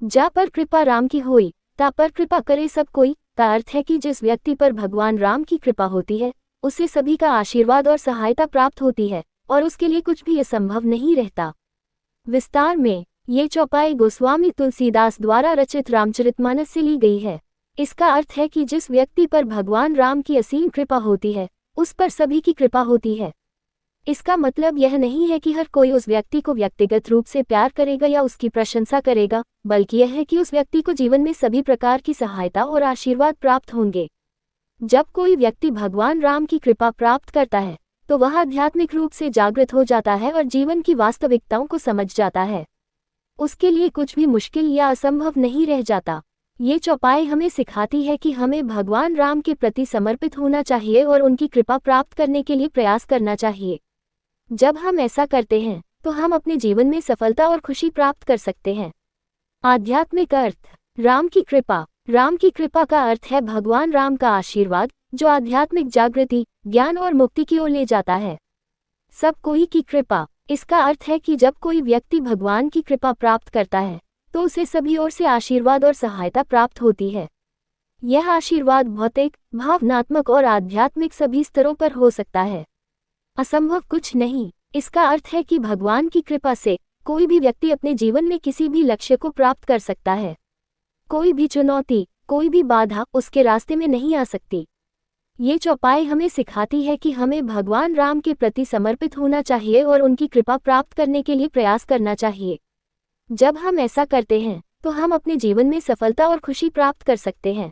जा पर कृपा राम की होई, ता पर कृपा करे सब कोई, का अर्थ है कि जिस व्यक्ति पर भगवान राम की कृपा होती है उससे सभी का आशीर्वाद और सहायता प्राप्त होती है और उसके लिए कुछ भी असंभव नहीं रहता। विस्तार में ये चौपाई गोस्वामी तुलसीदास द्वारा रचित रामचरितमानस से ली गई है। इसका अर्थ है कि जिस व्यक्ति पर भगवान राम की असीम कृपा होती है उस पर सभी की कृपा होती है। इसका मतलब यह नहीं है कि हर कोई उस व्यक्ति को व्यक्तिगत रूप से प्यार करेगा या उसकी प्रशंसा करेगा, बल्कि यह है कि उस व्यक्ति को जीवन में सभी प्रकार की सहायता और आशीर्वाद प्राप्त होंगे। जब कोई व्यक्ति भगवान राम की कृपा प्राप्त करता है तो वह आध्यात्मिक रूप से जागृत हो जाता है और जीवन की वास्तविकताओं को समझ जाता है। उसके लिए कुछ भी मुश्किल या असंभव नहीं रह जाता। ये चौपाई हमें सिखाती है कि हमें भगवान राम के प्रति समर्पित होना चाहिए और उनकी कृपा प्राप्त करने के लिए प्रयास करना चाहिए। जब हम ऐसा करते हैं तो हम अपने जीवन में सफलता और खुशी प्राप्त कर सकते हैं। आध्यात्मिक अर्थ। राम की कृपा। राम की कृपा का अर्थ है भगवान राम का आशीर्वाद, जो आध्यात्मिक जागृति, ज्ञान और मुक्ति की ओर ले जाता है। सब कोई की कृपा। इसका अर्थ है कि जब कोई व्यक्ति भगवान की कृपा प्राप्त करता है तो उसे सभी ओर से आशीर्वाद और सहायता प्राप्त होती है। यह आशीर्वाद भौतिक, भावनात्मक और आध्यात्मिक सभी स्तरों पर हो सकता है। असंभव कुछ नहीं। इसका अर्थ है कि भगवान की कृपा से कोई भी व्यक्ति अपने जीवन में किसी भी लक्ष्य को प्राप्त कर सकता है। कोई भी चुनौती, कोई भी बाधा उसके रास्ते में नहीं आ सकती। ये चौपाई हमें सिखाती है कि हमें भगवान राम के प्रति समर्पित होना चाहिए और उनकी कृपा प्राप्त करने के लिए प्रयास करना चाहिए। जब हम ऐसा करते हैं तो हम अपने जीवन में सफलता और खुशी प्राप्त कर सकते हैं।